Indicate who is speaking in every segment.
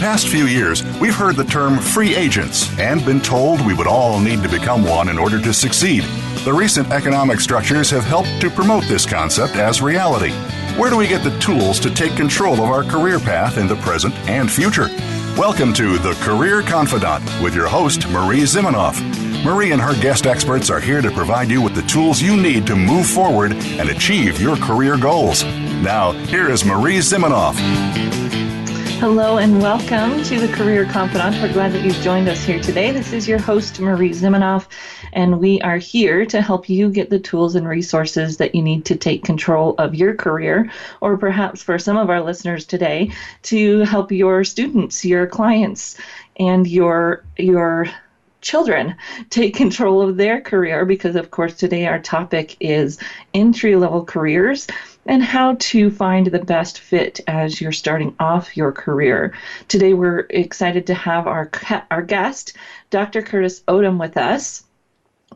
Speaker 1: past few years, we've heard the term free agents and been told we would all need to become one in order to succeed. The recent economic structures have helped to promote this concept as reality. Where do we get the tools to take control of our career path in the present and future? Welcome to The Career Confidante with your host, Marie Zimenoff. Marie and her guest experts are here to provide you with the tools you need to move forward and achieve your career goals. Now, here is Marie Zimenoff.
Speaker 2: Hello and welcome to the Career Confidante. We're glad that you've joined us here today. This is your host, Marie Zimenoff, and we are here to help you get the tools and resources that you need to take control of your career, or perhaps for some of our listeners today, to help your students, your clients, and your children take control of their career, because of course today our topic is entry-level careers and how to find the best fit as you're starting off your career. Today we're excited to have our guest, Dr. Curtis Odom, with us.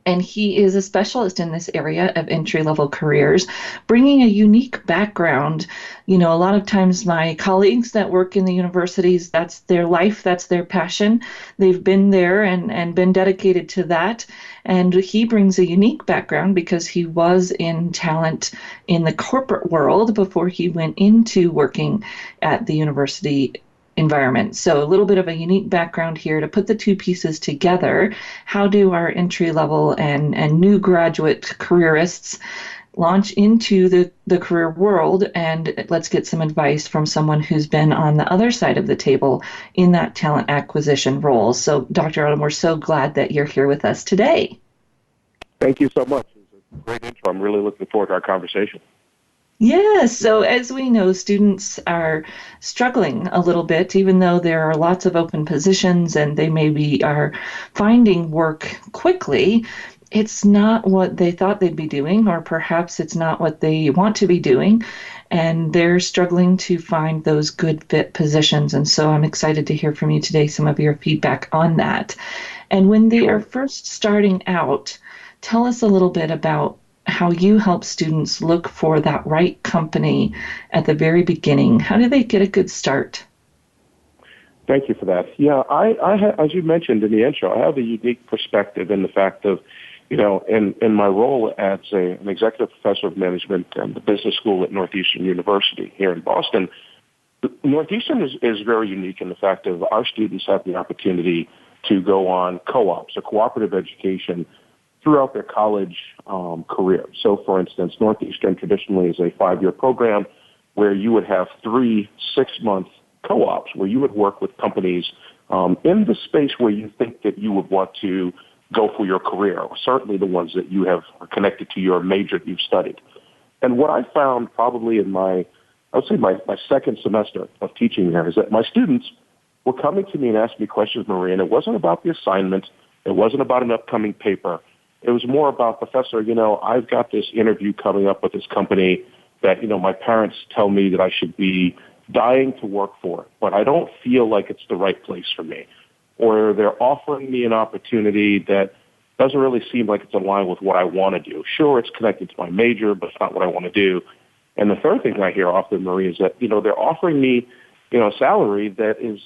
Speaker 2: And he is a specialist in this area of entry-level careers, bringing a unique background. You know, a lot of times my colleagues that work in the universities, that's their life, that's their passion. They've been there and been dedicated to that. And he brings a unique background because he was in talent in the corporate world before he went into working at the university environment. So a little bit of a unique background here to put the two pieces together. How do our entry-level and new graduate careerists launch into the career world? And let's get some advice from someone who's been on the other side of the table in that talent acquisition role. So Dr. Odom, we're so glad that you're here with us today.
Speaker 3: Thank you so much. It's a great intro. I'm really looking forward to our conversation.
Speaker 2: Yes, so as we know, students are struggling a little bit, even though there are lots of open positions and they maybe are finding work quickly. It's not what they thought they'd be doing, or perhaps it's not what they want to be doing, and they're struggling to find those good fit positions. And so I'm excited to hear from you today some of your feedback on that. And when they are first starting out, tell us a little bit about how you help students look for that right company at the very beginning. How do they get a good start?
Speaker 3: Thank you for that. Yeah, I as you mentioned in the intro, I have a unique perspective in the fact of, you know, in my role as an executive professor of management at the business school at Northeastern University here in Boston. Northeastern is very unique in the fact of our students have the opportunity to go on co-ops or cooperative education throughout their college career. So, for instance, Northeastern traditionally is a 5-year program where you would have 3 6-month co-ops where you would work with companies in the space where you think that you would want to go for your career, or certainly the ones that you have connected to your major that you've studied. And what I found probably in my second semester of teaching there is that my students were coming to me and asking me questions, Marie, and it wasn't about the assignment. It wasn't about an upcoming paper. It was more about, Professor, you know, I've got this interview coming up with this company that, you know, my parents tell me that I should be dying to work for, but I don't feel like it's the right place for me. Or they're offering me an opportunity that doesn't really seem like it's aligned with what I want to do. Sure, it's connected to my major, but it's not what I want to do. And the third thing I hear often, Marie, is that, you know, they're offering me, you know, a salary that is,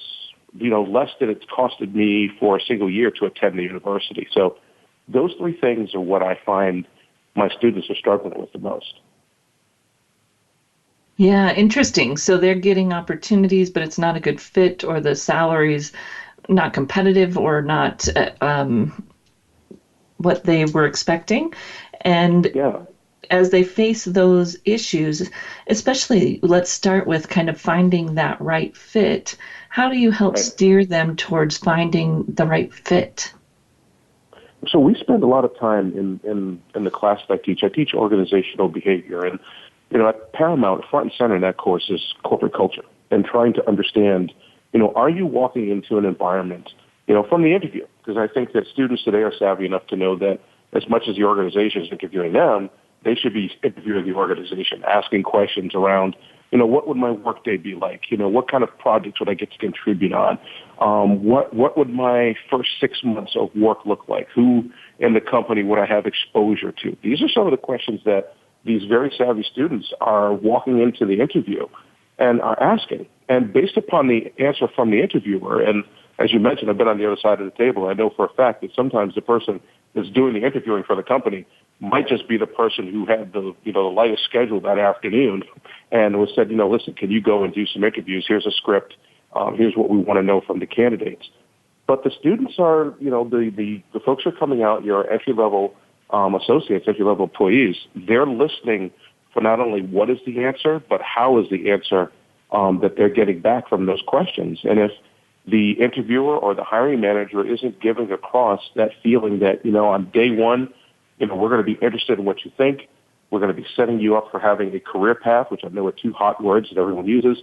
Speaker 3: you know, less than it's costed me for a single year to attend the university. So those 3 things are what I find my students are struggling with the most.
Speaker 2: Yeah, interesting. So they're getting opportunities, but it's not a good fit, or the salary's not competitive, or not what they were expecting. And as they face those issues, especially, let's start with kind of finding that right fit. How do you help steer them towards finding the right fit?
Speaker 3: So we spend a lot of time in the class that I teach. I teach organizational behavior, and, you know, at Paramount, front and center in that course is corporate culture, and trying to understand, you know, are you walking into an environment, you know, from the interview? Because I think that students today are savvy enough to know that as much as the organization is interviewing them, they should be interviewing the organization, asking questions around, you know, what would my workday be like? You know, what kind of projects would I get to contribute on? What would my first 6 months of work look like? Who in the company would I have exposure to? These are some of the questions that these very savvy students are walking into the interview and are asking. And based upon the answer from the interviewer, and as you mentioned, I've been on the other side of the table. I know for a fact that sometimes the person that's doing the interviewing for the company might just be the person who had the lightest schedule that afternoon and was said, listen, can you go and do some interviews? Here's a script. Here's what we want to know from the candidates. But the students are, the folks who are coming out, your entry-level associates, entry-level employees, they're listening for not only what is the answer, but how is the answer that they're getting back from those questions. And if the interviewer or the hiring manager isn't giving across that feeling that, on day one, we're going to be interested in what you think. We're going to be setting you up for having a career path, which I know are two hot words that everyone uses.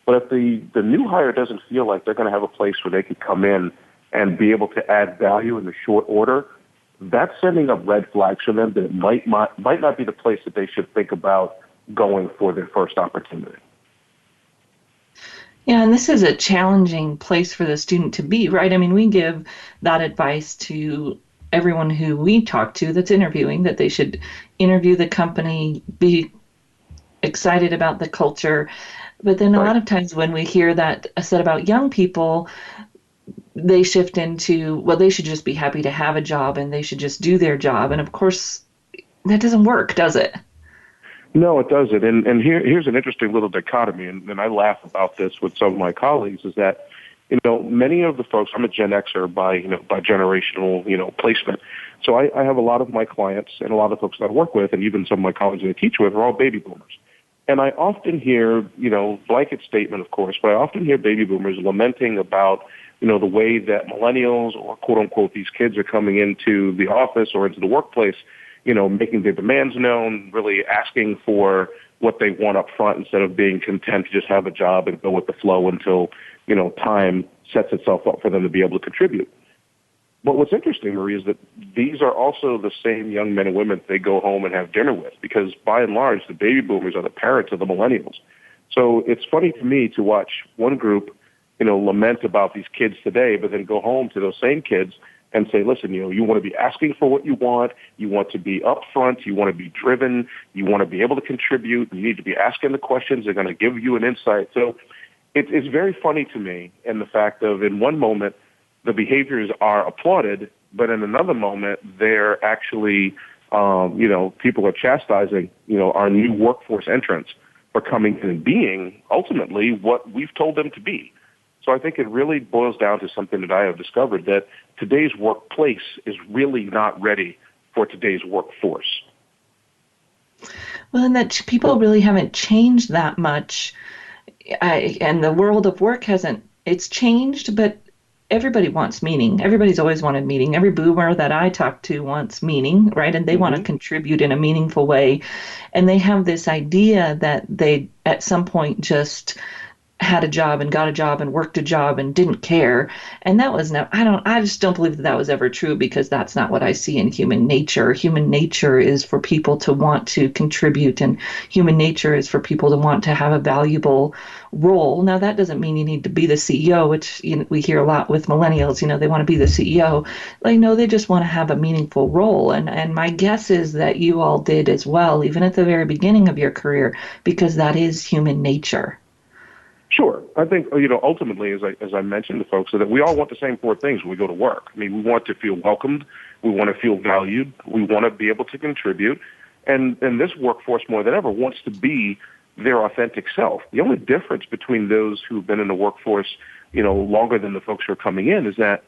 Speaker 3: But if the new hire doesn't feel like they're going to have a place where they can come in and be able to add value in the short order, that's sending up red flags for them that it might not be the place that they should think about going for their first opportunity.
Speaker 2: Yeah, and this is a challenging place for the student to be, right? I mean, we give that advice to everyone who we talk to that's interviewing, that they should interview the company, be excited about the culture. But then a lot of times when we hear that said about young people, they shift into, well, they should just be happy to have a job and they should just do their job. And of course, that doesn't work, does it?
Speaker 3: No, it doesn't. And here's an interesting little dichotomy, and I laugh about this with some of my colleagues, is that, many of the folks, I'm a Gen Xer by generational, placement. So I have a lot of my clients and a lot of folks that I work with, and even some of my colleagues that I teach with, are all baby boomers. And I often hear, blanket statement, of course, but I often hear baby boomers lamenting about, the way that millennials or quote unquote these kids are coming into the office or into the workplace, making their demands known, really asking for what they want up front instead of being content to just have a job and go with the flow until, time sets itself up for them to be able to contribute. But what's interesting, Marie, is that these are also the same young men and women they go home and have dinner with, because by and large, the baby boomers are the parents of the millennials. So it's funny to me to watch one group, lament about these kids today, but then go home to those same kids and say, listen, you want to be asking for what you want to be upfront, you want to be driven, you want to be able to contribute, you need to be asking the questions, they're going to give you an insight. So it's very funny to me, in the fact of, in one moment, the behaviors are applauded, but in another moment, they're actually, people are chastising, our new workforce entrants for coming in and being ultimately what we've told them to be. So I think it really boils down to something that I have discovered, that today's workplace is really not ready for today's workforce.
Speaker 2: Well, and that people really haven't changed that much. And the world of work it's changed, but everybody wants meaning. Everybody's always wanted meaning. Every boomer that I talk to wants meaning, right? And they want to contribute in a meaningful way. And they have this idea that they, at some point, just had a job and got a job and worked a job and didn't care. And that was I just don't believe that was ever true, because that's not what I see in human nature. Human nature is for people to want to contribute, and human nature is for people to want to have a valuable role. Now, that doesn't mean you need to be the CEO, which we hear a lot with millennials, they want to be the CEO. No, they just want to have a meaningful role. And my guess is that you all did as well, even at the very beginning of your career, because that is human nature.
Speaker 3: Sure. I think, ultimately, as I mentioned to folks, that we all want the same four things when we go to work. I mean, we want to feel welcomed. We want to feel valued. We want to be able to contribute. And this workforce, more than ever, wants to be their authentic self. The only difference between those who've been in the workforce, longer than the folks who are coming in, is that,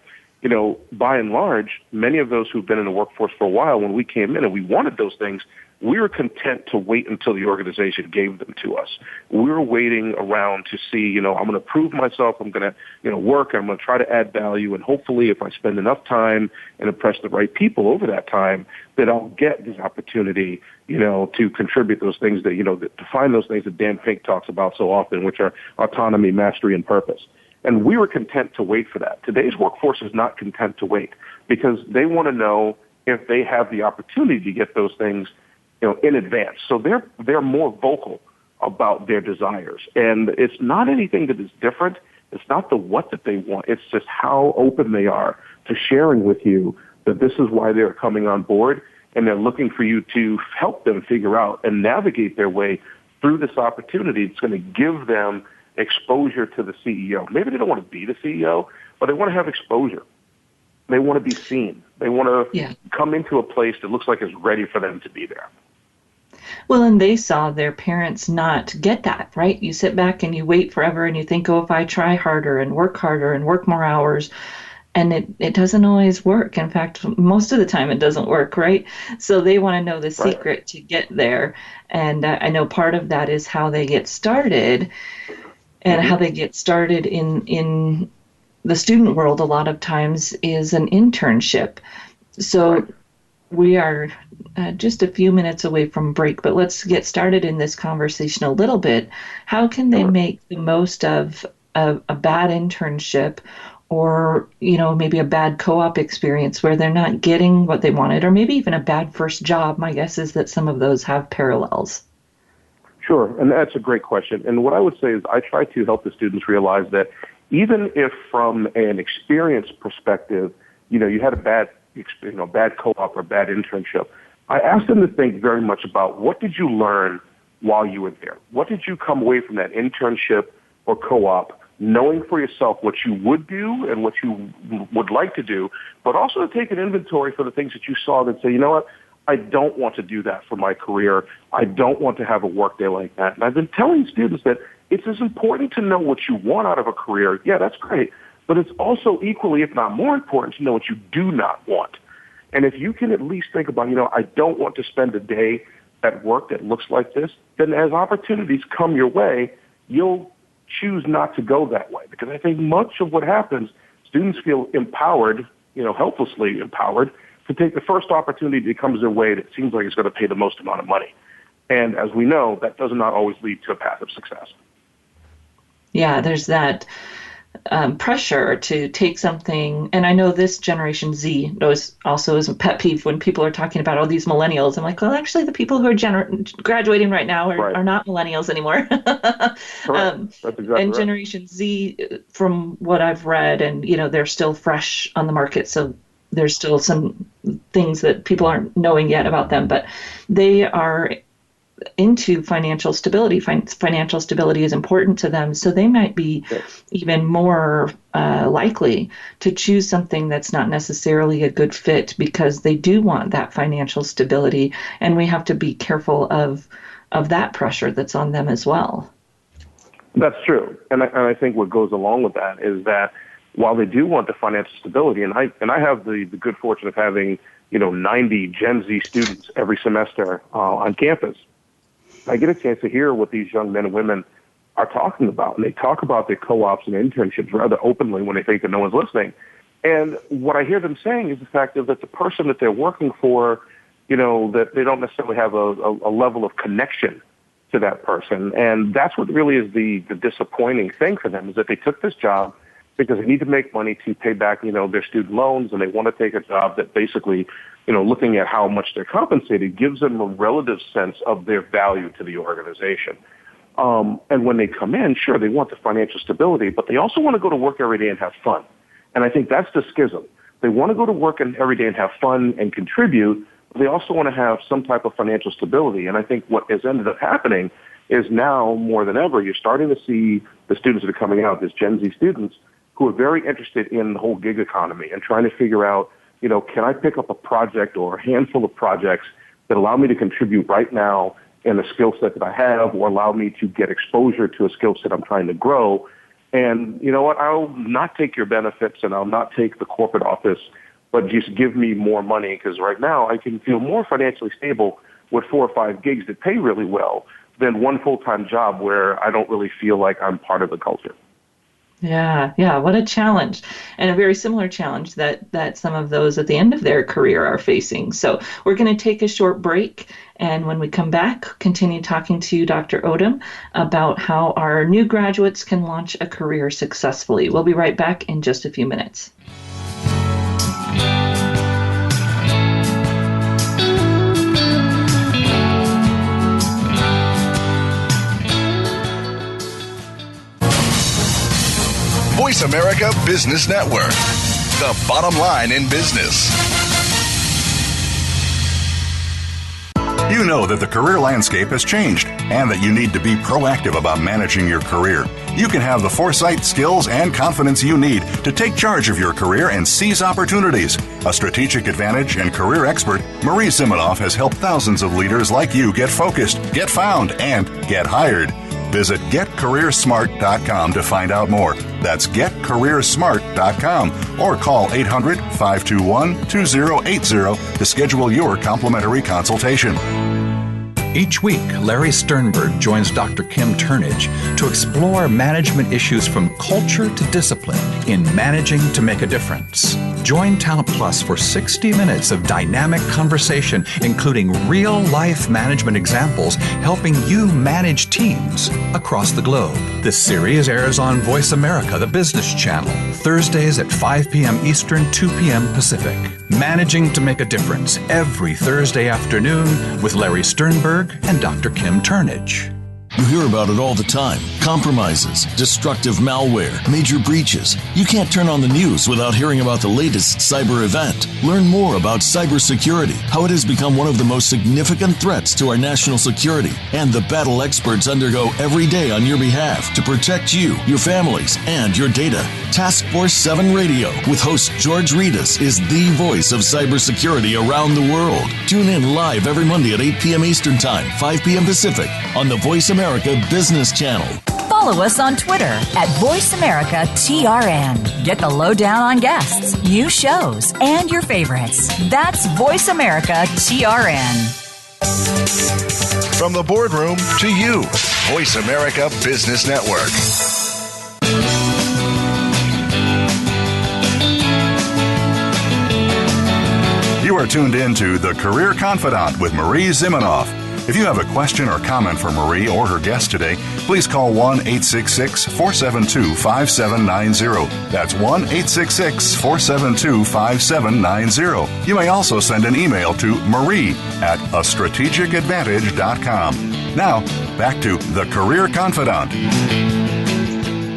Speaker 3: by and large, many of those who've been in the workforce for a while, when we came in and we wanted those things, we were content to wait until the organization gave them to us. We were waiting around to see, I'm going to prove myself, I'm going to, work, I'm going to try to add value, and hopefully if I spend enough time and impress the right people over that time, that I'll get this opportunity, to contribute those things that, to find those things that Dan Pink talks about so often, which are autonomy, mastery, and purpose. And we were content to wait for that. Today's workforce is not content to wait, because they want to know if they have the opportunity to get those things, in advance. So they're more vocal about their desires. And it's not anything that is different. It's not the what that they want. It's just how open they are to sharing with you that this is why they're coming on board, and they're looking for you to help them figure out and navigate their way through this opportunity, it's going to give them exposure to the CEO. Maybe they don't want to be the CEO, but they want to have exposure. They want to be seen. They want to come into a place that looks like it's ready for them to be there.
Speaker 2: Well, and they saw their parents not get that, right? You sit back and you wait forever and you think, oh, if I try harder and work more hours, and it doesn't always work. In fact, most of the time it doesn't work, right? So they want to know the secret to get there. And I know part of that is how they get started, and how they get started in the student world a lot of times is an internship. So we are just a few minutes away from break, but let's get started in this conversation a little bit. How can they make the most of a bad internship, or, maybe a bad co-op experience where they're not getting what they wanted, or maybe even a bad first job? My guess is that some of those have parallels.
Speaker 3: Sure, and that's a great question. And what I would say is I try to help the students realize that even if from an experience perspective, you had a bad co-op or bad internship, I asked them to think very much about what did you learn while you were there? What did you come away from that internship or co-op knowing for yourself what you would do and what you would like to do, but also to take an inventory for the things that you saw that say, you know what, I don't want to do that for my career. I don't want to have a work day like that. And I've been telling students that it's as important to know what you want out of a career. Yeah, that's great. But it's also equally, if not more important, to know what you do not want. And if you can at least think about, I don't want to spend a day at work that looks like this, then as opportunities come your way, you'll choose not to go that way. Because I think much of what happens, students feel empowered, helplessly empowered, to take the first opportunity that comes their way that seems like it's going to pay the most amount of money. And as we know, that does not always lead to a path of success.
Speaker 2: Yeah, there's that pressure to take something, and I know this Generation Z also is a pet peeve when people are talking about all these millennials. I'm like, well, actually, the people who are graduating right now are not millennials anymore.
Speaker 3: Correct. That's exactly
Speaker 2: and
Speaker 3: right.
Speaker 2: Generation Z, from what I've read, and they're still fresh on the market, so there's still some things that people aren't knowing yet about them, but they are into financial stability. Financial stability is important to them, so they might be even more likely to choose something that's not necessarily a good fit because they do want that financial stability, and we have to be careful of that pressure that's on them as well.
Speaker 3: That's true, and I think what goes along with that is that while they do want the financial stability, and I have the good fortune of having 90 Gen Z students every semester on campus, I get a chance to hear what these young men and women are talking about. And they talk about their co-ops and internships rather openly when they think that no one's listening. And what I hear them saying is the fact that the person that they're working for, that they don't necessarily have a level of connection to that person. And that's what really is the disappointing thing for them, is that they took this job because they need to make money to pay back, their student loans, and they want to take a job that basically, looking at how much they're compensated, gives them a relative sense of their value to the organization. And when they come in, sure, they want the financial stability, but they also want to go to work every day and have fun. And I think that's the schism. They want to go to work every day and have fun and contribute, but they also want to have some type of financial stability. And I think what has ended up happening is now, more than ever, you're starting to see the students that are coming out, these Gen Z students, who are very interested in the whole gig economy and trying to figure out, can I pick up a project or a handful of projects that allow me to contribute right now in a skill set that I have, or allow me to get exposure to a skill set I'm trying to grow. And you know what? I'll not take your benefits and I'll not take the corporate office, but just give me more money, because right now I can feel more financially stable with 4 or 5 gigs that pay really well than one full-time job where I don't really feel like I'm part of the culture.
Speaker 2: Yeah. What a challenge, and a very similar challenge that some of those at the end of their career are facing. So we're going to take a short break, and when we come back, continue talking to Dr. Odom about how our new graduates can launch a career successfully. We'll be right back in just a few minutes.
Speaker 4: Voice America Business Network, the bottom line in business.
Speaker 1: You know that the career landscape has changed and that you need to be proactive about managing your career. You can have the foresight, skills, and confidence you need to take charge of your career and seize opportunities. A strategic advantage and career expert, Marie Zimenoff has helped thousands of leaders like you get focused, get found, and get hired. Visit getcareersmart.com to find out more. That's getcareersmart.com or call 800-521-2080 to schedule your complimentary consultation.
Speaker 5: Each week, Larry Sternberg joins Dr. Kim Turnage to explore management issues from culture to discipline in Managing to Make a Difference. Join Talent Plus for 60 minutes of dynamic conversation, including real-life management examples helping you manage teams across the globe. This series airs on Voice America, the business channel, Thursdays at 5 p.m. Eastern, 2 p.m. Pacific. Managing to Make a Difference every Thursday afternoon with Larry Sternberg and Dr. Kim Turnage.
Speaker 6: You hear about it all the time. Compromises, destructive malware, major breaches. You can't turn on the news without hearing about the latest cyber event. Learn more about cybersecurity, how it has become one of the most significant threats to our national security, and the battle experts undergo every day on your behalf to protect you, your families, and your data. Task Force 7 Radio with host George Reedus is the voice of cybersecurity around the world. Tune in live every Monday at 8 p.m. Eastern Time, 5 p.m. Pacific on the Voice America Business Channel.
Speaker 7: Follow us on Twitter at VoiceAmericaTRN. Get the lowdown on guests, new shows, and your favorites. That's VoiceAmericaTRN.
Speaker 4: From the boardroom to you, Voice America Business Network.
Speaker 1: You are tuned in to The Career Confidante with Marie Zimenoff. If you have a question or comment for Marie or her guest today, please call 1-866-472-5790. That's 1-866-472-5790. You may also send an email to marie@astrategicadvantage.com. Now, back to The Career Confidante.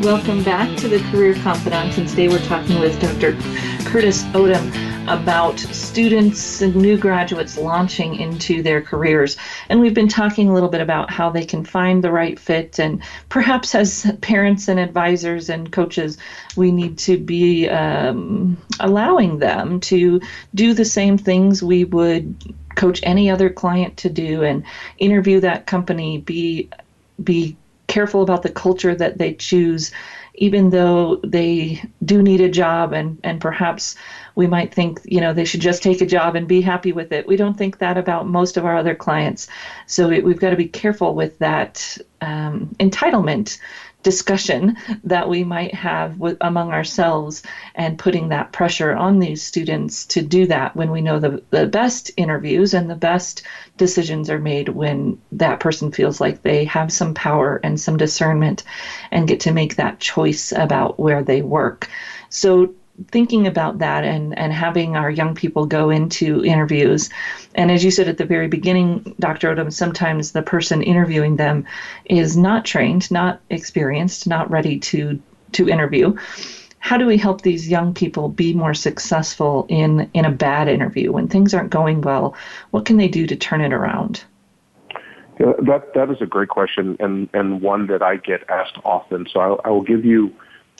Speaker 2: Welcome back to The Career Confidante, and today we're talking with Dr. Curtis Odom about students and new graduates launching into their careers. And we've been talking a little bit about how they can find the right fit, and perhaps as parents and advisors and coaches, we need to be allowing them to do the same things we would coach any other client to do, and interview that company, be careful about the culture that they choose, even though they do need a job, and perhaps we might think, they should just take a job and be happy with it. We don't think that about most of our other clients. So we've got to be careful with that entitlement discussion that we might have among ourselves, and putting that pressure on these students to do that when we know the best interviews and the best decisions are made when that person feels like they have some power and some discernment and get to make that choice about where they work. So thinking about that and having our young people go into interviews. And as you said at the very beginning, Dr. Odom, sometimes the person interviewing them is not trained, not experienced, not ready to interview. How do we help these young people be more successful in a bad interview when things aren't going well? What can they do to turn it around?
Speaker 3: Yeah, that is a great question, and one that I get asked often. So I will give you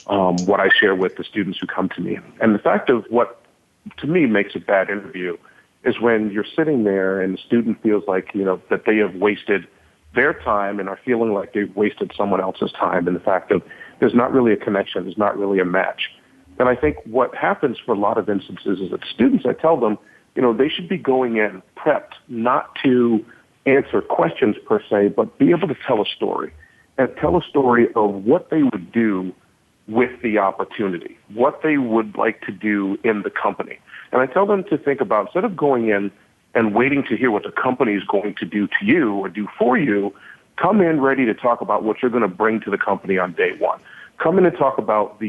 Speaker 3: what I share with the students who come to me. And the fact of what, to me, makes a bad interview is when you're sitting there and the student feels like, that they have wasted their time and are feeling like they've wasted someone else's time, and the fact of there's not really a connection, there's not really a match. And I think what happens for a lot of instances is that students, I tell them, they should be going in prepped not to answer questions per se, but be able to tell a story, and tell a story of what they would do with the opportunity, what they would like to do in the company. And I tell them to think about, instead of going in and waiting to hear what the company is going to do to you or do for you, come in ready to talk about what you're going to bring to the company on day one. Come in and talk about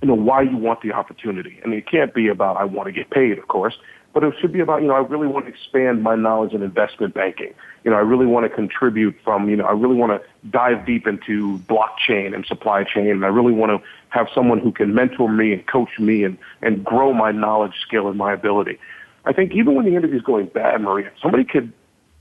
Speaker 3: why you want the opportunity. And it can't be about, I want to get paid, of course, but it should be about, I really want to expand my knowledge in investment banking. I really want to contribute I really want to dive deep into blockchain and supply chain. And I really want to have someone who can mentor me and coach me and grow my knowledge, skill, and my ability. I think even when the interview is going bad, Maria, somebody could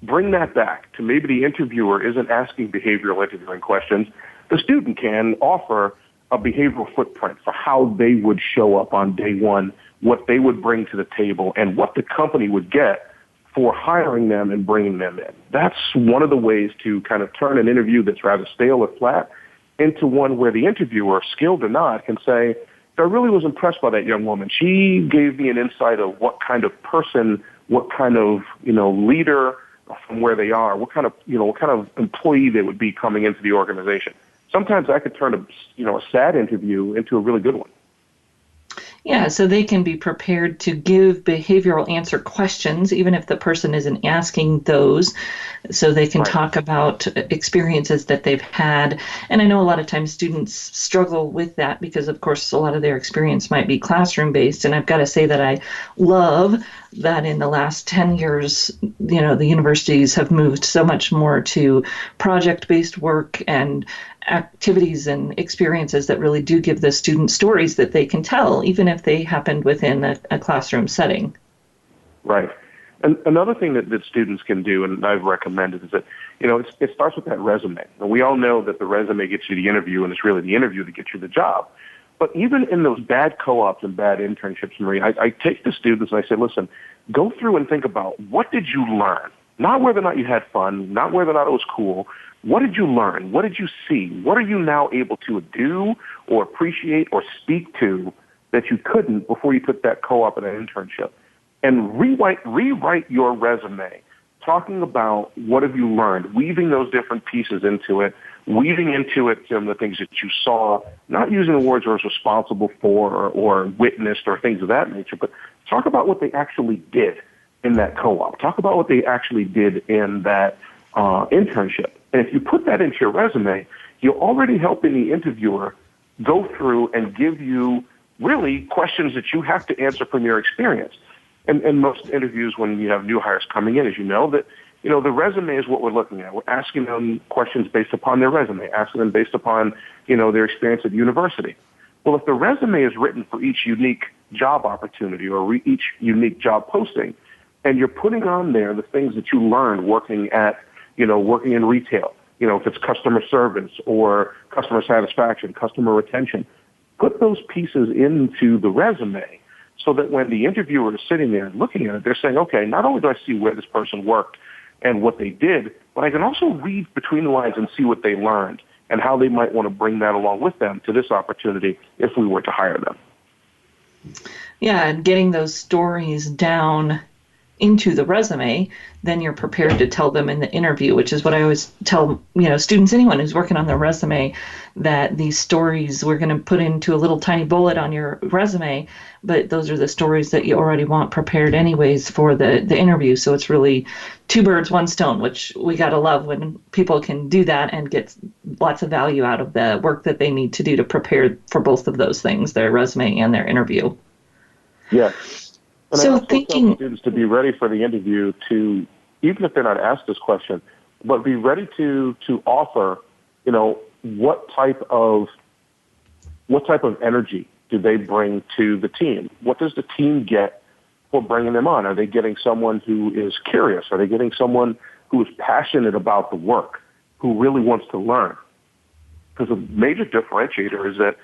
Speaker 3: bring that back to maybe the interviewer isn't asking behavioral interviewing questions. The student can offer a behavioral footprint for how they would show up on day one, what they would bring to the table, and what the company would get for hiring them and bringing them in. That's one of the ways to kind of turn an interview that's rather stale or flat into one where the interviewer, skilled or not, can say, I really was impressed by that young woman. She gave me an insight of what kind of person, what kind of, leader from where they are, what kind of employee they would be coming into the organization. Sometimes that could turn a sad interview into a really good one.
Speaker 2: Yeah, so they can be prepared to give behavioral answer questions, even if the person isn't asking those, so they can talk about experiences that they've had. And I know a lot of times students struggle with that because, of course, a lot of their experience might be classroom-based. And I've got to say that I love that in the last 10 years, the universities have moved so much more to project-based work and activities and experiences that really do give the students stories that they can tell, even if they happened within a classroom setting.
Speaker 3: Right. And another thing that students can do, and I've recommended, is that, it starts with that resume. And we all know that the resume gets you the interview, and it's really the interview that gets you the job. But even in those bad co-ops and bad internships, Marie, I take the students and I say, listen, go through and think about, what did you learn? Not whether or not you had fun, not whether or not it was cool. What did you learn? What did you see? What are you now able to do or appreciate or speak to that you couldn't before you took that co-op and an internship? And rewrite your resume, talking about what have you learned, weaving those different pieces into it, weaving into it the things that you saw, not using the words I was responsible for or witnessed or things of that nature, but talk about what they actually did in that co-op. Talk about what they actually did in that internship. And if you put that into your resume, you're already helping the interviewer go through and give you really questions that you have to answer from your experience. And most interviews, when you have new hires coming in, as you know, that the resume is what we're looking at. We're asking them questions based upon their resume, asking them based upon their experience at university. Well, if the resume is written for each unique job opportunity or each unique job posting, and you're putting on there the things that you learned working in retail, if it's customer service or customer satisfaction, customer retention, put those pieces into the resume so that when the interviewer is sitting there and looking at it, they're saying, okay, not only do I see where this person worked and what they did, but I can also read between the lines and see what they learned and how they might want to bring that along with them to this opportunity if we were to hire them.
Speaker 2: Yeah, and getting those stories down into the resume, then you're prepared to tell them in the interview, which is what I always tell students, anyone who's working on their resume, that these stories we're going to put into a little tiny bullet on your resume, but those are the stories that you already want prepared anyways for the interview. So it's really two birds, one stone, which we got to love when people can do that and get lots of value out of the work that they need to do to prepare for both of those things, their resume and their interview.
Speaker 3: Yes. And
Speaker 2: so
Speaker 3: I also tell students to be ready for the interview to, even if they're not asked this question, but be ready to offer, what type of energy do they bring to the team? What does the team get for bringing them on? Are they getting someone who is curious? Are they getting someone who is passionate about the work, who really wants to learn? Because a major differentiator is that,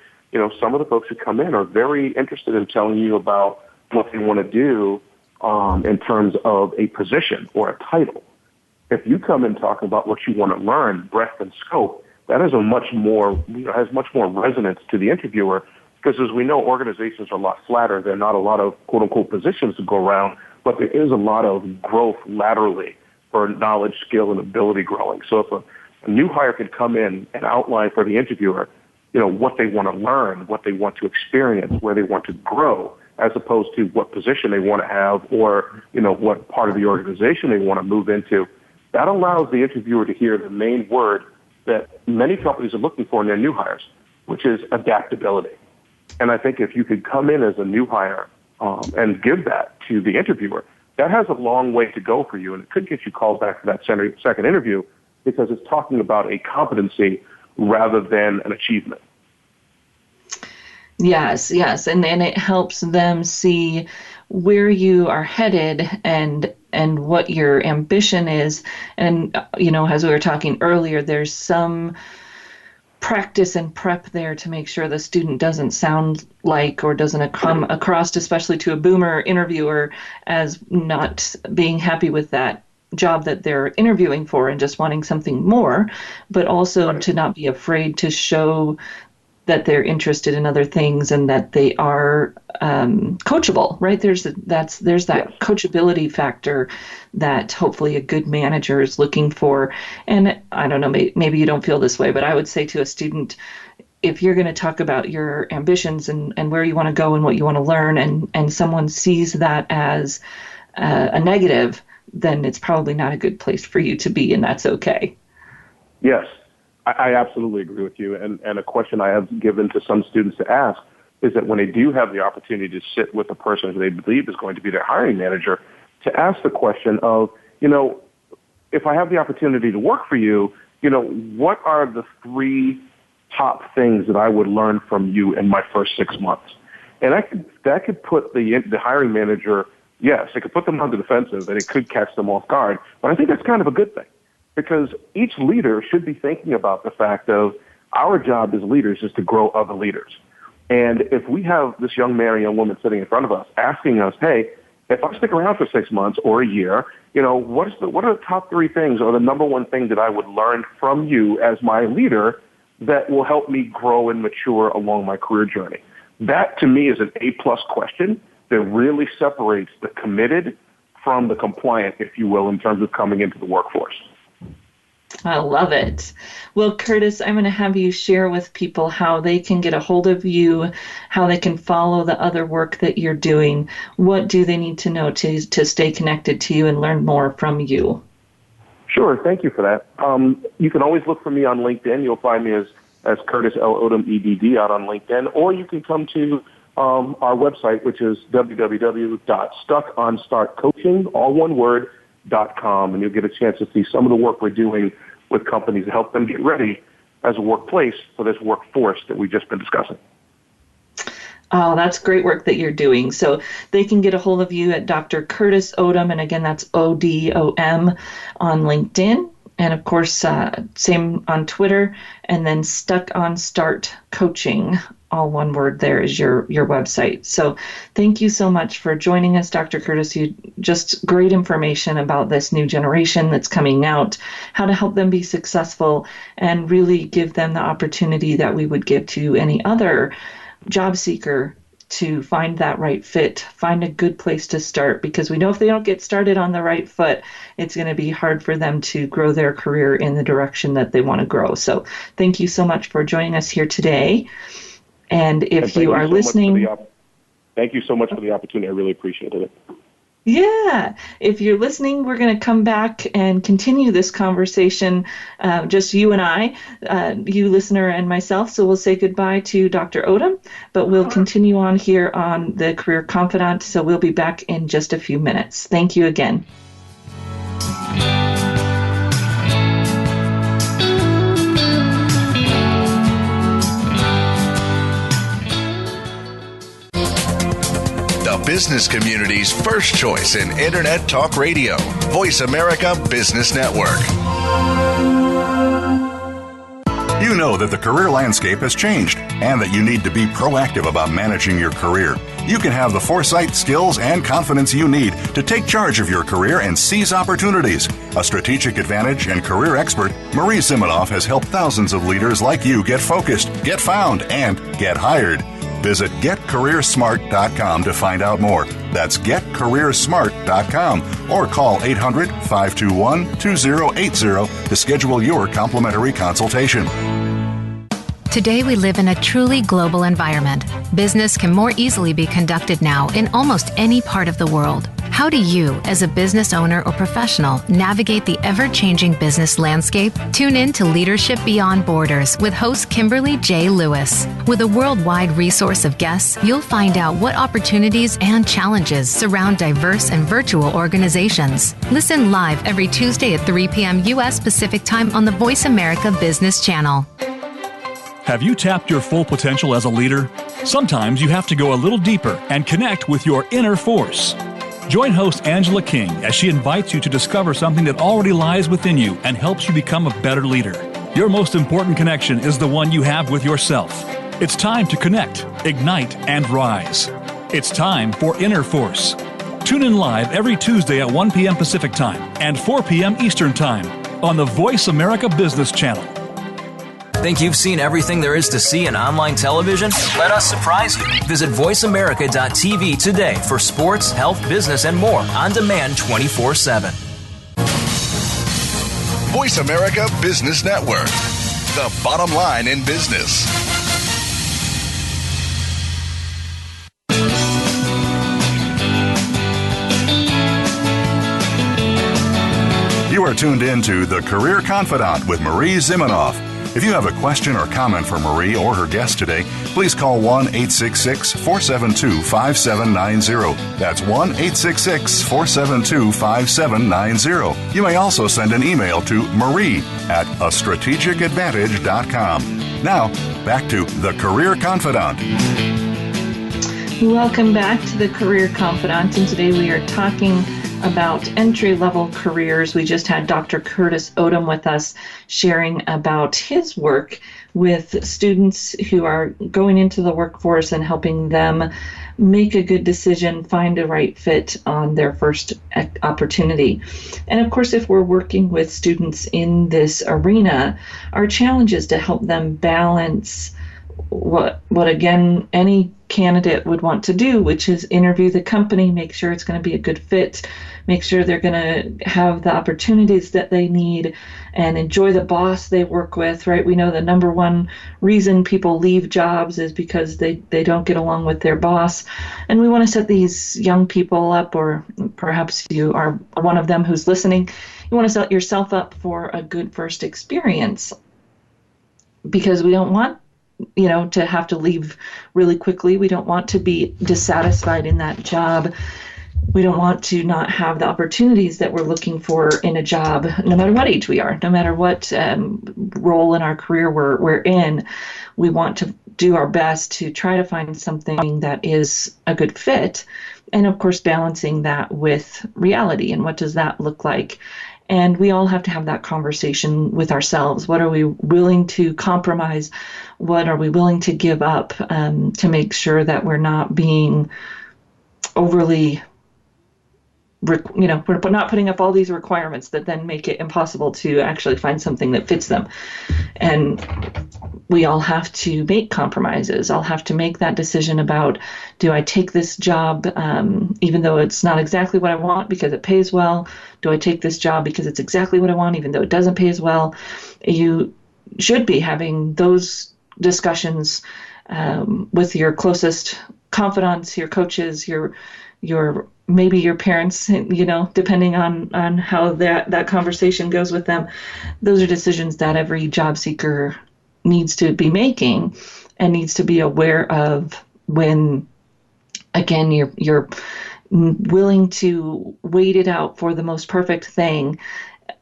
Speaker 3: some of the folks who come in are very interested in telling you about what they want to do in terms of a position or a title. If you come in talking about what you want to learn, breadth and scope, that is has much more resonance to the interviewer, because as we know, organizations are a lot flatter. There are not a lot of quote unquote positions to go around, but there is a lot of growth laterally for knowledge, skill, and ability growing. So if a new hire can come in and outline for the interviewer, what they want to learn, what they want to experience, where they want to grow, as opposed to what position they want to have or, what part of the organization they want to move into. That allows the interviewer to hear the main word that many companies are looking for in their new hires, which is adaptability. And I think if you could come in as a new hire and give that to the interviewer, that has a long way to go for you, and it could get you called back for that second interview because it's talking about a competency rather than an achievement.
Speaker 2: Yes. And then it helps them see where you are headed and what your ambition is. And, as we were talking earlier, there's some practice and prep there to make sure the student doesn't sound like or doesn't come across, especially to a boomer interviewer, as not being happy with that job that they're interviewing for and just wanting something more, but also to not be afraid to show that they're interested in other things and that they are coachable, right? There's that coachability factor that hopefully a good manager is looking for. And I don't know, maybe you don't feel this way, but I would say to a student, if you're going to talk about your ambitions and where you want to go and what you want to learn, and someone sees that as a negative, then it's probably not a good place for you to be, and that's okay.
Speaker 3: Yes. I absolutely agree with you. And a question I have given to some students to ask is that when they do have the opportunity to sit with a person who they believe is going to be their hiring manager, to ask the question of, if I have the opportunity to work for you, what are the 3 top things that I would learn from you in my first 6 months? And that could put the hiring manager, yes, it could put them on the defensive and it could catch them off guard. But I think that's kind of a good thing. Because each leader should be thinking about the fact of our job as leaders is to grow other leaders. And if we have this young man or young woman sitting in front of us asking us, hey, if I stick around for 6 months or a year, what are the top 3 things or the number one thing that I would learn from you as my leader that will help me grow and mature along my career journey? That to me is an A+ question that really separates the committed from the compliant, if you will, in terms of coming into the workforce.
Speaker 2: I love it. Well, Curtis, I'm going to have you share with people how they can get a hold of you, how they can follow the other work that you're doing. What do they need to know to stay connected to you and learn more from you?
Speaker 3: Sure. Thank you for that. You can always look for me on LinkedIn. You'll find me as Curtis L. Odom, EDD, out on LinkedIn, or you can come to our website, which is www.stuckonstartcoaching, all one word, .com, and you'll get a chance to see some of the work we're doing with companies to help them get ready as a workplace for this workforce that we've just been discussing.
Speaker 2: Oh, that's great work that you're doing. So they can get a hold of you at Dr. Curtis Odom, and again, that's ODOM on LinkedIn. And of course, same on Twitter, and then Stuck on Start Coaching, all one word there, is your website. So thank you so much for joining us, Dr. Curtis. You just great information about this new generation that's coming out, how to help them be successful, and really give them the opportunity that we would give to any other job seeker to find that right fit, find a good place to start, because we know if they don't get started on the right foot, it's going to be hard for them to grow their career in the direction that they want to grow. So thank you so much for joining us here today. And if you are listening...
Speaker 3: Thank you so much for the opportunity. I really appreciated it.
Speaker 2: Yeah. If you're listening, we're going to come back and continue this conversation, just you and I, you listener and myself. So we'll say goodbye to Dr. Odom, but we'll continue on here on the Career Confidant. So we'll be back in just a few minutes. Thank you again.
Speaker 4: Business community's first choice in Internet Talk Radio, Voice America Business Network.
Speaker 1: You know that the career landscape has changed and that you need to be proactive about managing your career. You can have the foresight, skills, and confidence you need to take charge of your career and seize opportunities. A strategic advantage and career expert, Marie Zimenoff has helped thousands of leaders like you get focused, get found, and get hired. Visit getcareersmart.com to find out more. That's getcareersmart.com or call 800-521-2080 to schedule your complimentary consultation.
Speaker 8: Today we live in a truly global environment. Business can more easily be conducted now in almost any part of the world. How do you, as a business owner or professional, navigate the ever-changing business landscape? Tune in to Leadership Beyond Borders with host Kimberly J. Lewis. With a worldwide resource of guests, you'll find out what opportunities and challenges surround diverse and virtual organizations. Listen live every Tuesday at 3 p.m. U.S. Pacific Time on the Voice America Business Channel.
Speaker 9: Have you tapped your full potential as a leader? Sometimes you have to go a little deeper and connect with your inner force. Join host Angela King as she invites you to discover something that already lies within you and helps you become a better leader. Your most important connection is the one you have with yourself. It's time to connect, ignite, and rise. It's time for Inner Force. Tune in live every Tuesday at 1 p.m. Pacific Time and 4 p.m. Eastern Time on the Voice America Business Channel.
Speaker 10: Think you've seen everything there is to see in online television? Let us surprise you. Visit voiceamerica.tv today for sports, health, business, and more on demand 24/7.
Speaker 4: Voice America Business Network, the bottom line in business.
Speaker 1: You are tuned in to The Career Confidante with Marie Zimenoff. If you have a question or comment for Marie or her guest today, please call 1-866-472-5790. That's 1-866-472-5790. You may also send an email to marie@astrategicadvantage.com. Now, back to The Career Confidante.
Speaker 2: Welcome back to The Career Confidante, and today we are talking about entry-level careers. We just had Dr. Curtis Odom with us sharing about his work with students who are going into the workforce and helping them make a good decision, find a right fit on their first opportunity. And of course, if we're working with students in this arena, our challenge is to help them balance what again any candidate would want to do, which is interview the company, make sure it's going to be a good fit, make sure they're going to have the opportunities that they need, and enjoy the boss they work with, right? We know the number one reason people leave jobs is because they don't get along with their boss. And we want to set these young people up, or perhaps you are one of them who's listening, you want to set yourself up for a good first experience, because we don't want to have to leave really quickly. We don't want to be dissatisfied in that job. We don't want to not have the opportunities that we're looking for in a job, no matter what age we are, no matter what role in our career we're in. We want to do our best to try to find something that is a good fit. And of course, balancing that with reality. And what does that look like? And we all have to have that conversation with ourselves. What are we willing to compromise? What are we willing to give up to make sure that we're not being overly, we're not putting up all these requirements that then make it impossible to actually find something that fits them. And we all have to make compromises. I'll have to make that decision about, do I take this job even though it's not exactly what I want because it pays well? Do I take this job because it's exactly what I want even though it doesn't pay as well? You should be having those discussions with your closest confidants, your coaches, your maybe your parents, depending on how that conversation goes with them. Those are decisions that every job seeker needs to be making and needs to be aware of when, again, you're willing to wait it out for the most perfect thing.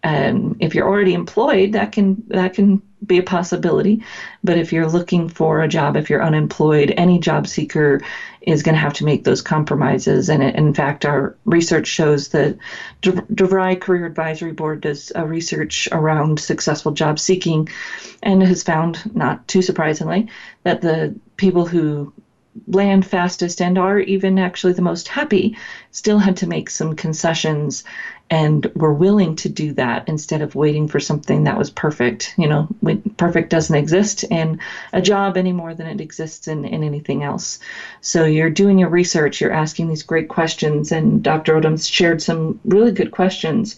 Speaker 2: If you're already employed, that can be a possibility. But if you're looking for a job, if you're unemployed, any job seeker is going to have to make those compromises. And in fact, our research shows that DeVry Career Advisory Board does research around successful job seeking and has found, not too surprisingly, that the people who land fastest and are even actually the most happy still had to make some concessions and were willing to do that instead of waiting for something that was perfect. Perfect doesn't exist in a job any more than it exists in anything else. So you're doing your research, you're asking these great questions, and Dr. Odom's shared some really good questions.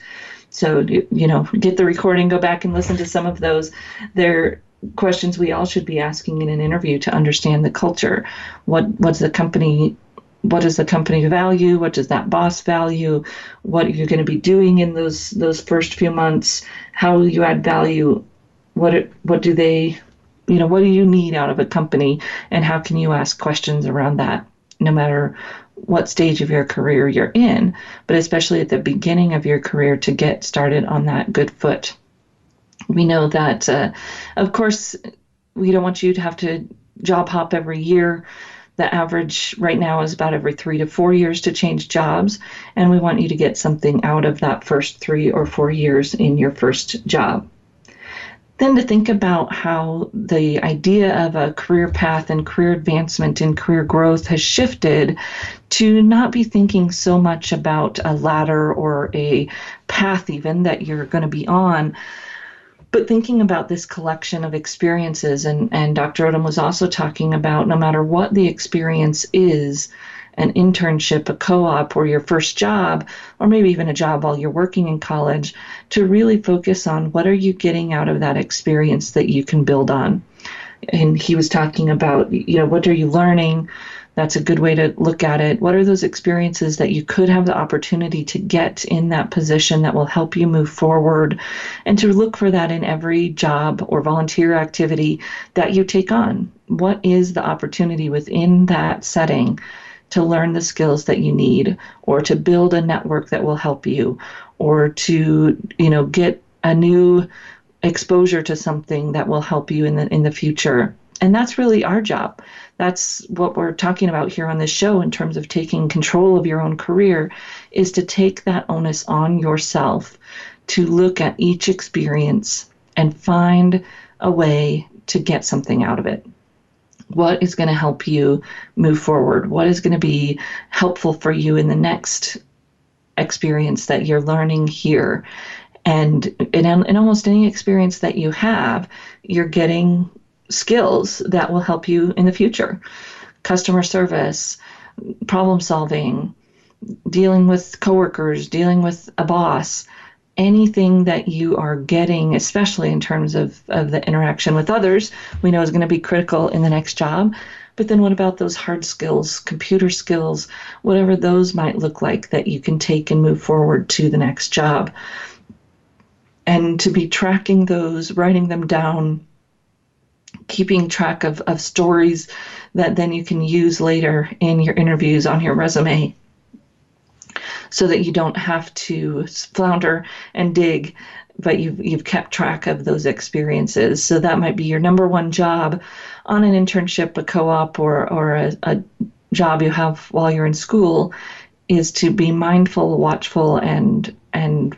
Speaker 2: So, get the recording, go back and listen to some of those. They're questions we all should be asking in an interview to understand the culture. What does the company value? What does that boss value? What are you going to be doing in those first few months? How will you add value? What do you need out of a company? And how can you ask questions around that, no matter what stage of your career you're in, but especially at the beginning of your career to get started on that good foot. We know that, of course, we don't want you to have to job hop every year The average right now is about every 3 to 4 years to change jobs, and we want you to get something out of that first 3 or 4 years in your first job. Then to think about how the idea of a career path and career advancement and career growth has shifted to not be thinking so much about a ladder or a path even that you're going to be on, but thinking about this collection of experiences. And Dr. Odom was also talking about no matter what the experience is, an internship, a co-op, or your first job, or maybe even a job while you're working in college, to really focus on what are you getting out of that experience that you can build on. And he was talking about, what are you learning? That's a good way to look at it. What are those experiences that you could have the opportunity to get in that position that will help you move forward? And to look for that in every job or volunteer activity that you take on. What is the opportunity within that setting to learn the skills that you need, or to build a network that will help you, or to, get a new exposure to something that will help you in the future. And that's really our job. That's what we're talking about here on this show in terms of taking control of your own career, is to take that onus on yourself to look at each experience and find a way to get something out of it. What is going to help you move forward? What is going to be helpful for you in the next experience that you're learning here? And in almost any experience that you have, you're getting skills that will help you in the future. Customer service, problem solving, dealing with coworkers, dealing with a boss, anything that you are getting, especially in terms of the interaction with others, we know is going to be critical in the next job. But then what about those hard skills, computer skills, whatever those might look like that you can take and move forward to the next job? And to be tracking those, writing them down, keeping track of stories that then you can use later in your interviews on your resume, so that you don't have to flounder and dig, but you've kept track of those experiences. So that might be your number one job on an internship, a co-op, or a job you have while you're in school, is to be mindful, watchful, and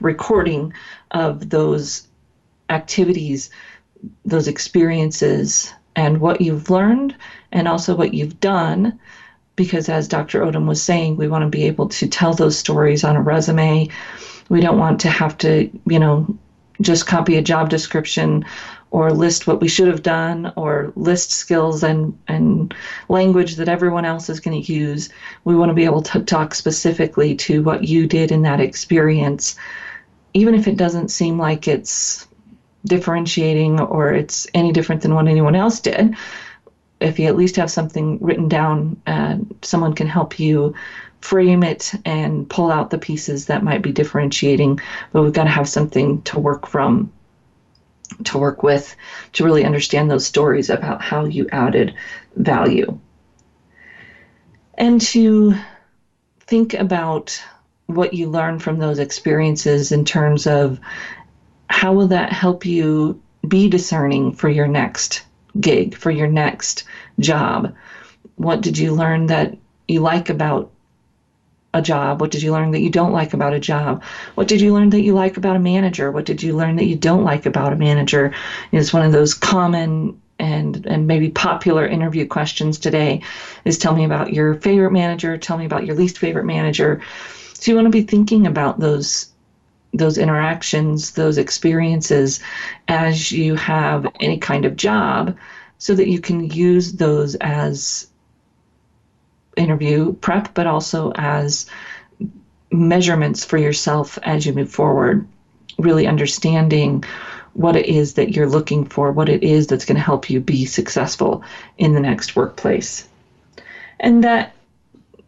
Speaker 2: recording of those activities, those experiences, and what you've learned, and also what you've done. Because as Dr. Odom was saying, we want to be able to tell those stories on a resume. We don't want to have to, just copy a job description or list what we should have done or list skills and language that everyone else is going to use. We want to be able to talk specifically to what you did in that experience, even if it doesn't seem like it's differentiating or it's any different than what anyone else did. If you at least have something written down, someone can help you frame it and pull out the pieces that might be differentiating. But we've got to have something to work from, to work with, to really understand those stories about how you added value. And to think about what you learn from those experiences in terms of how will that help you be discerning for your next gig, for your next job. What did you learn that you like about a job? What did you learn that you don't like about a job? What did you learn that you like about a manager? What did you learn that you don't like about a manager? It's one of those common and maybe popular interview questions today is tell me about your favorite manager, tell me about your least favorite manager. So you want to be thinking about those interactions, those experiences as you have any kind of job, so that you can use those as interview prep, but also as measurements for yourself as you move forward, really understanding what it is that you're looking for, what it is that's going to help you be successful in the next workplace. And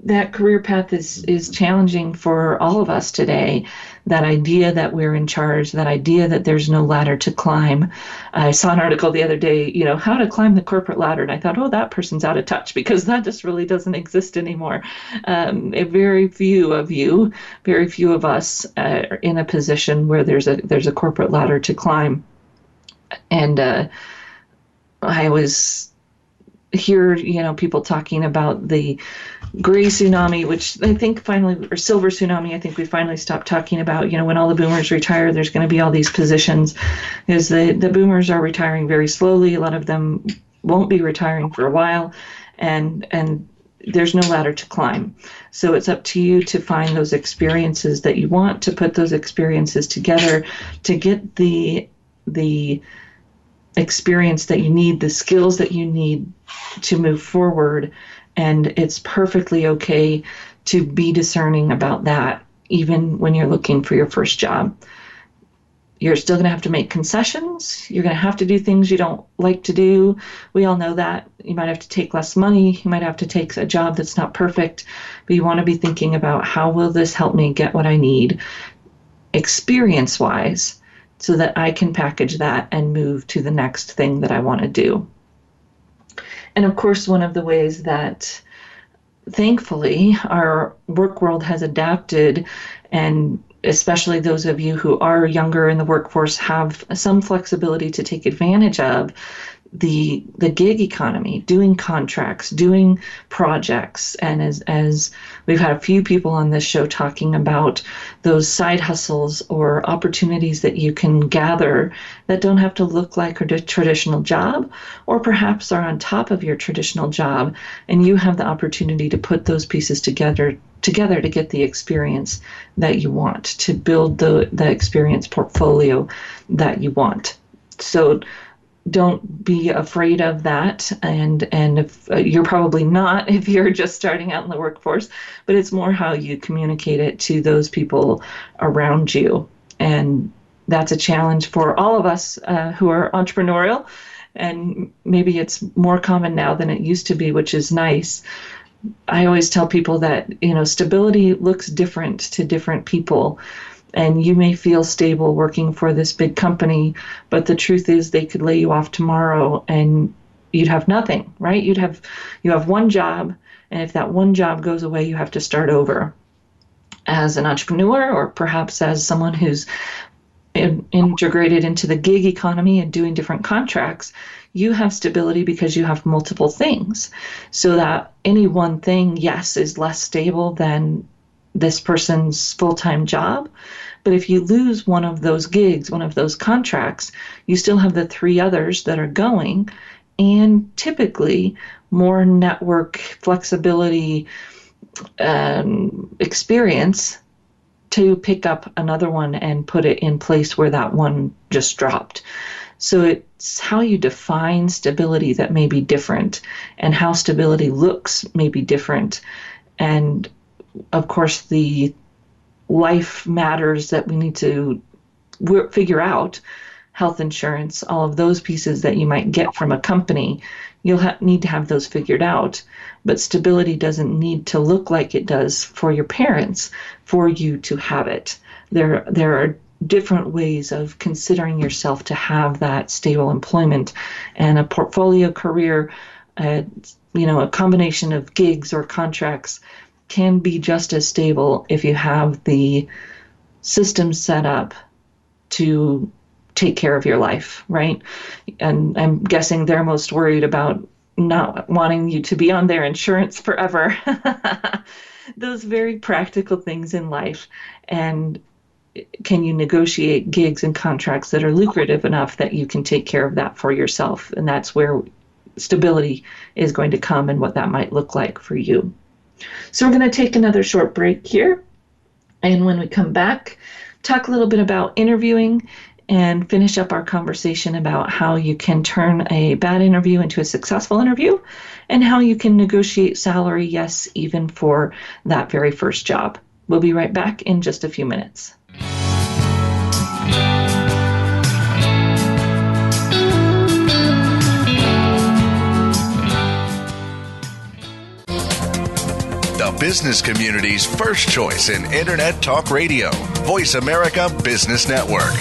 Speaker 2: that career path is challenging for all of us today. That idea that we're in charge, that idea that there's no ladder to climb. I saw an article the other day, how to climb the corporate ladder. And I thought, that person's out of touch, because that just really doesn't exist anymore. Very few of us are in a position where there's a corporate ladder to climb. And I was hear, people talking about the gray tsunami, which I think finally, or silver tsunami, I think we finally stopped talking about, when all the boomers retire, there's going to be all these positions, is the boomers are retiring very slowly. A lot of them won't be retiring for a while, and there's no ladder to climb. So it's up to you to find those experiences that you want, to put those experiences together to get the experience that you need, the skills that you need to move forward. And it's perfectly okay to be discerning about that, even when you're looking for your first job. You're still going to have to make concessions. You're going to have to do things you don't like to do. We all know that. You might have to take less money. You might have to take a job that's not perfect. But you want to be thinking about, how will this help me get what I need experience-wise, so that I can package that and move to the next thing that I want to do. And of course, one of the ways that thankfully our work world has adapted, and especially those of you who are younger in the workforce have some flexibility to take advantage of the gig economy, doing contracts, doing projects. And as we've had a few people on this show talking about those side hustles or opportunities that you can gather that don't have to look like a traditional job, or perhaps are on top of your traditional job, and you have the opportunity to put those pieces together to get the experience that you want, to build the experience portfolio that you want. So don't be afraid of that, and if you're probably not if you're just starting out in the workforce, but it's more how you communicate it to those people around you. And that's a challenge for all of us who are entrepreneurial, and maybe it's more common now than it used to be, which is nice. I always tell people that, stability looks different to different people. And you may feel stable working for this big company, but the truth is they could lay you off tomorrow and you'd have nothing, right? You have one job, and if that one job goes away, you have to start over. As an entrepreneur, or perhaps as someone who's integrated into the gig economy and doing different contracts, you have stability because you have multiple things. So that any one thing, yes, is less stable than this person's full-time job. But if you lose one of those gigs, one of those contracts, you still have the three others that are going, and typically more network flexibility, experience to pick up another one and put it in place where that one just dropped. So it's how you define stability that may be different, and how stability looks may be different. And of course, the life matters that we need to figure out, health insurance, all of those pieces that you might get from a company, you'll need to have those figured out. But stability doesn't need to look like it does for your parents for you to have it. There are different ways of considering yourself to have that stable employment, and a portfolio career, a combination of gigs or contracts can be just as stable if you have the system set up to take care of your life, right? And I'm guessing they're most worried about not wanting you to be on their insurance forever. Those very practical things in life. And can you negotiate gigs and contracts that are lucrative enough that you can take care of that for yourself? And that's where stability is going to come, and what that might look like for you. So we're going to take another short break here. And when we come back, talk a little bit about interviewing and finish up our conversation about how you can turn a bad interview into a successful interview, and how you can negotiate salary, yes, even for that very first job. We'll be right back in just a few minutes.
Speaker 4: The business community's first choice in Internet Talk Radio. Voice America Business Network.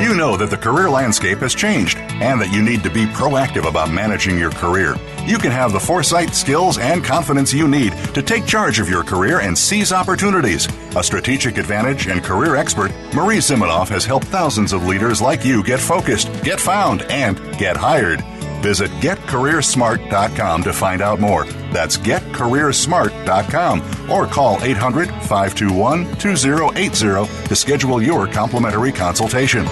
Speaker 1: You know that the career landscape has changed and that you need to be proactive about managing your career. You can have the foresight, skills, and confidence you need to take charge of your career and seize opportunities. A strategic advantage and career expert, Marie Zimenoff has helped thousands of leaders like you get focused, get found, and get hired. Visit getcareersmart.com to find out more. That's getcareersmart.com or call 800-521-2080 to schedule your complimentary consultation.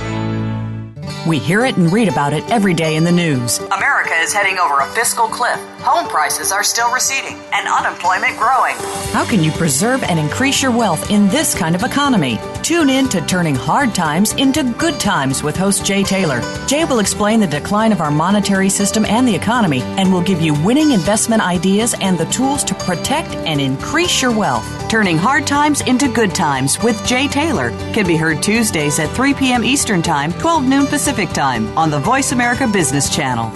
Speaker 11: We hear it and read about it every day in the news.
Speaker 12: America is heading over a fiscal cliff. Home prices are still receding and unemployment growing.
Speaker 11: How can you preserve and increase your wealth in this kind of economy? Tune in to Turning Hard Times into Good Times with host Jay Taylor. Jay will explain the decline of our monetary system and the economy and will give you winning investment ideas and the tools to protect and increase your wealth. Turning Hard Times into Good Times with Jay Taylor can be heard Tuesdays at 3 p.m. Eastern Time, 12 noon Pacific Time on the Voice America Business Channel.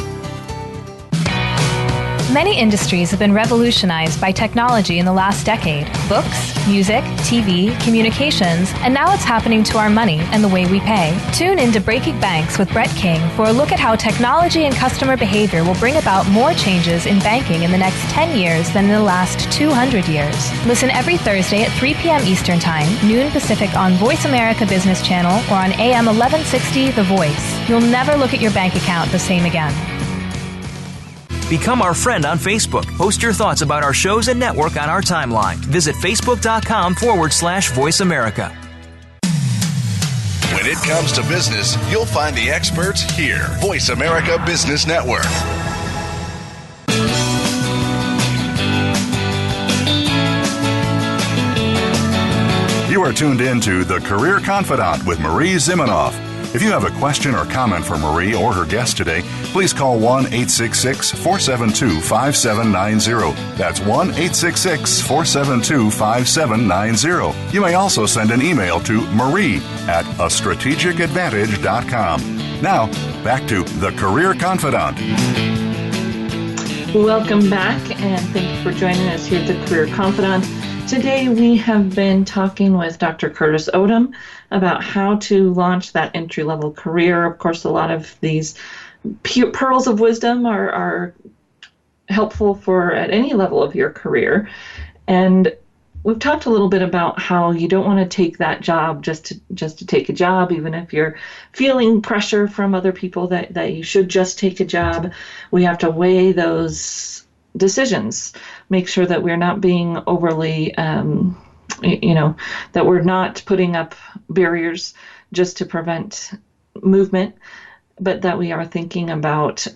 Speaker 13: Many industries have been revolutionized by technology in the last decade. Books, music, TV, communications, and now it's happening to our money and the way we pay. Tune in to Breaking Banks with Brett King for a look at how technology and customer behavior will bring about more changes in banking in the next 10 years than in the last 200 years. Listen every Thursday at 3 p.m. Eastern Time, noon Pacific on Voice America Business Channel or on AM 1160 The Voice. You'll never look at your bank account the same again.
Speaker 10: Become our friend on Facebook. Post your thoughts about our shows and network on our timeline. Visit facebook.com/Voice America.
Speaker 4: When it comes to business, you'll find the experts here. Voice America Business Network.
Speaker 1: You are tuned in to The Career Confidante with Marie Zimenoff. If you have a question or comment for Marie or her guest today, please call 1-866-472-5790. That's 1-866-472-5790. You may also send an email to marie@astrategicadvantage.com. Now, back to The Career Confidante.
Speaker 2: Welcome back, and thank you for joining us here at The Career Confidante. Today we have been talking with Dr. Curtis Odom about how to launch that entry-level career. Of course, a lot of these pearls of wisdom are helpful for at any level of your career. And we've talked a little bit about how you don't want to take that job just to take a job, even if you're feeling pressure from other people that you should just take a job. We have to weigh those decisions, make sure that we're not being overly, that we're not putting up barriers just to prevent movement, but that we are thinking about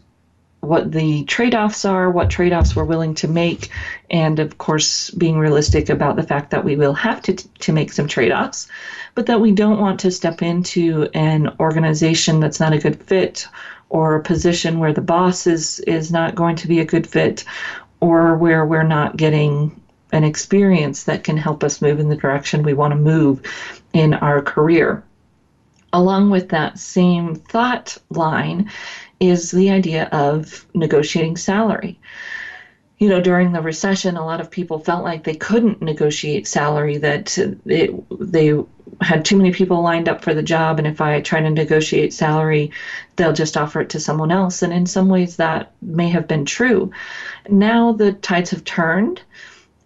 Speaker 2: what the trade-offs are, what trade-offs we're willing to make, and of course being realistic about the fact that we will have to make some trade-offs, but that we don't want to step into an organization that's not a good fit, or a position where the boss is not going to be a good fit, or where we're not getting an experience that can help us move in the direction we want to move in our career. Along with that same thought line is the idea of negotiating salary. You know, during the recession, a lot of people felt like they couldn't negotiate salary, that they had too many people lined up for the job, and if I try to negotiate salary, they'll just offer it to someone else. And in some ways that may have been true. Now the tides have turned,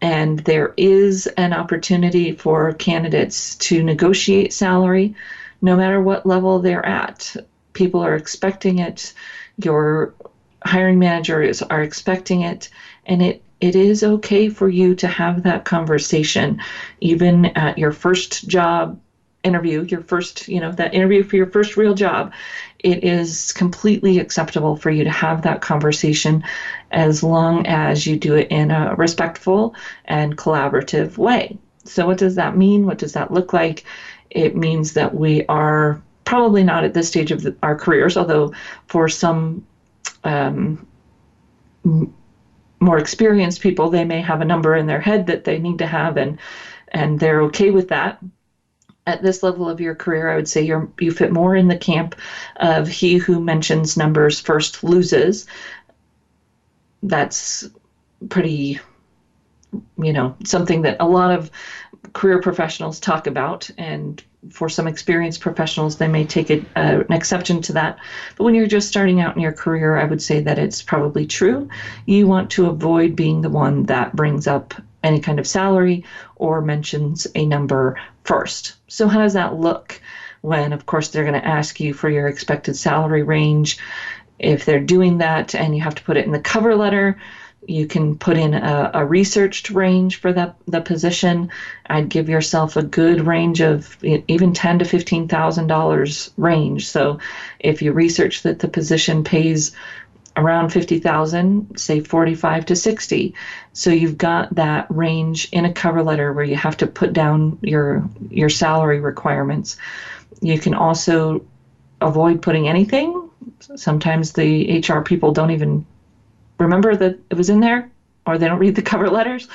Speaker 2: and there is an opportunity for candidates to negotiate salary no matter what level they're at. People are expecting it. Your hiring managers are expecting it. And it is okay for you to have that conversation, even at your first job interview, that interview for your first real job. It is completely acceptable for you to have that conversation as long as you do it in a respectful and collaborative way. So what does that mean? What does that look like? It means that we are probably not at this stage of our careers, although for some more experienced people, they may have a number in their head that they need to have, and they're okay with that. At this level of your career, I would say you fit more in the camp of he who mentions numbers first loses. That's pretty, something that a lot of career professionals talk about, and for some experienced professionals, they may take an exception to that. But when you're just starting out in your career, I would say that it's probably true. You want to avoid being the one that brings up any kind of salary or mentions a number first. So how does that look when, of course, they're going to ask you for your expected salary range? If they're doing that and you have to put it in the cover letter, you can put in a researched range for the position. I'd give yourself a good range of even $10,000 to $15,000 range. So if you research that the position pays around $50,000, say 45 to 60. So you've got that range in a cover letter where you have to put down your salary requirements. You can also avoid putting anything. Sometimes the HR people don't even remember that it was in there, or they don't read the cover letters.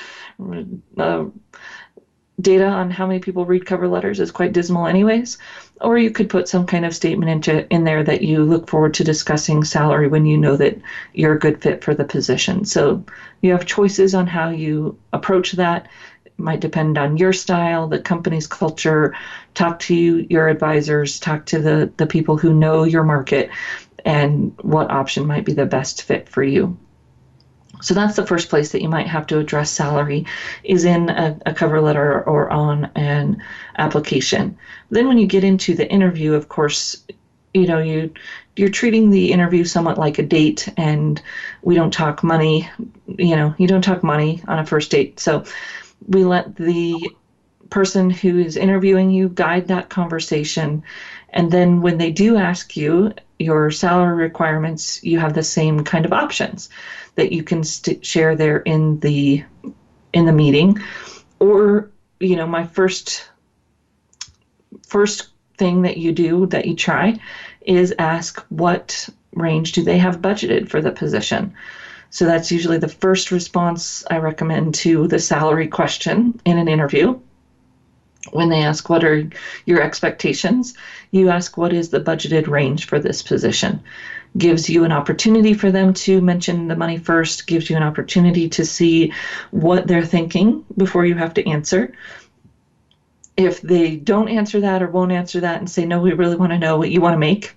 Speaker 2: Data on how many people read cover letters is quite dismal anyways. Or you could put some kind of statement in there that you look forward to discussing salary when you know that you're a good fit for the position. So you have choices on how you approach that. It might depend on your style, the company's culture. Talk to your advisors, talk to the people who know your market, and what option might be the best fit for you. So that's the first place that you might have to address salary, is in a cover letter or on an application. Then when you get into the interview, of course, you're treating the interview somewhat like a date, and we don't talk money. You don't talk money on a first date. So we let the person who is interviewing you guide that conversation. And then when they do ask you your salary requirements, you have the same kind of options that you can share there in the meeting. Or, my first thing that you try is ask what range do they have budgeted for the position. So that's usually the first response I recommend to the salary question in an interview. When they ask what are your expectations, you ask what is the budgeted range for this position. Gives you an opportunity for them to mention the money first, gives you an opportunity to see what they're thinking before you have to answer. If they don't answer that or won't answer that and say, no, we really want to know what you want to make,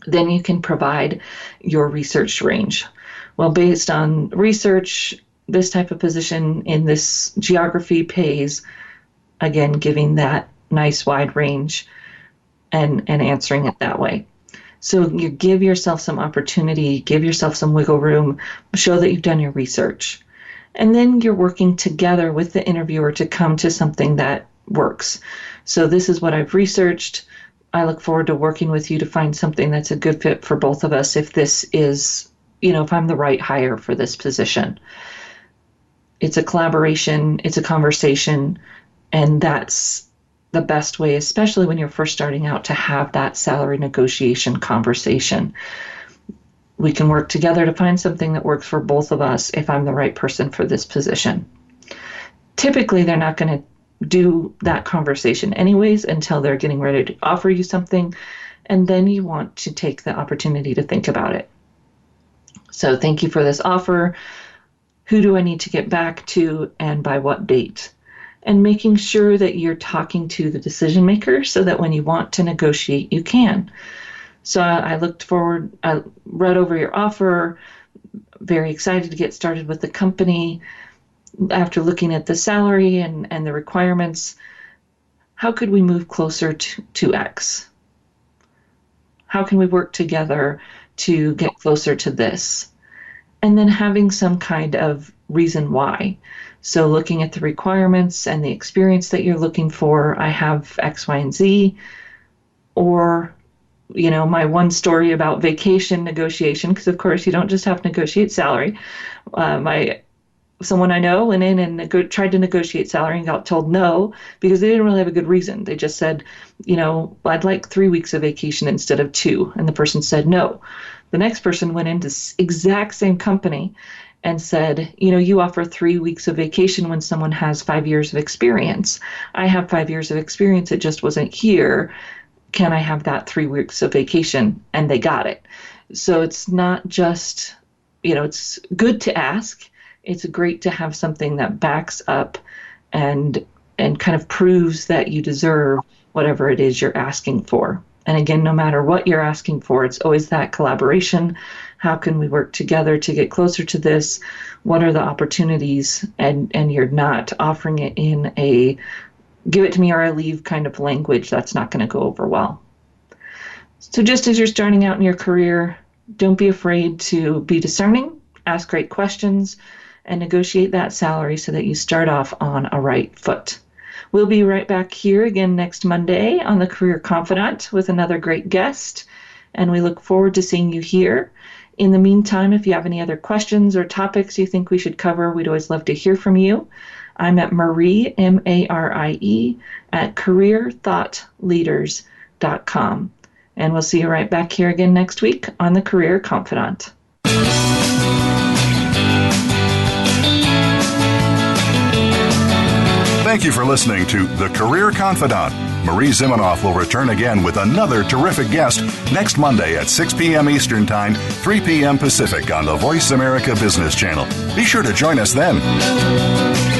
Speaker 2: then you can provide your research range. Well, based on research, this type of position in this geography pays, again, giving that nice wide range and answering it that way. So you give yourself some opportunity, give yourself some wiggle room, show that you've done your research. And then you're working together with the interviewer to come to something that works. So this is what I've researched. I look forward to working with you to find something that's a good fit for both of us if this is, if I'm the right hire for this position. It's a collaboration, it's a conversation, and that's the best way, especially when you're first starting out, to have that salary negotiation conversation. We can work together to find something that works for both of us if I'm the right person for this position. Typically, they're not going to do that conversation anyways until they're getting ready to offer you something, and then you want to take the opportunity to think about it. So thank you for this offer. Who do I need to get back to, and by what date? And making sure that you're talking to the decision maker so that when you want to negotiate, you can. So I looked forward, I read over your offer, very excited to get started with the company. After looking at the salary and the requirements, how could we move closer to X? How can we work together to get closer to this? And then having some kind of reason why. So looking at the requirements and the experience that you're looking for, I have X, Y, and Z. Or, my one story about vacation negotiation, because of course you don't just have to negotiate salary. Someone I know went in and tried to negotiate salary and got told no because they didn't really have a good reason. They just said, I'd like 3 weeks of vacation instead of 2. And the person said no. The next person went into exact same company and said, you offer 3 weeks of vacation when someone has 5 years of experience. I have 5 years of experience. It just wasn't here. Can I have that 3 weeks of vacation? And they got it. So it's not just, it's good to ask. It's great to have something that backs up and kind of proves that you deserve whatever it is you're asking for. And again, no matter what you're asking for, it's always that collaboration. How can we work together to get closer to this? What are the opportunities? And you're not offering it in a give it to me or I leave kind of language. That's not going to go over well. So just as you're starting out in your career, don't be afraid to be discerning, ask great questions, and negotiate that salary so that you start off on a right foot. We'll be right back here again next Monday on the Career Confidant with another great guest, and we look forward to seeing you here. In the meantime, if you have any other questions or topics you think we should cover, we'd always love to hear from you. I'm at Marie, M-A-R-I-E, at careerthoughtleaders.com. And we'll see you right back here again next week on the Career Confidant.
Speaker 1: Thank you for listening to The Career Confidant. Marie Zimenoff will return again with another terrific guest next Monday at 6 p.m. Eastern Time, 3 p.m. Pacific on the Voice America Business Channel. Be sure to join us then.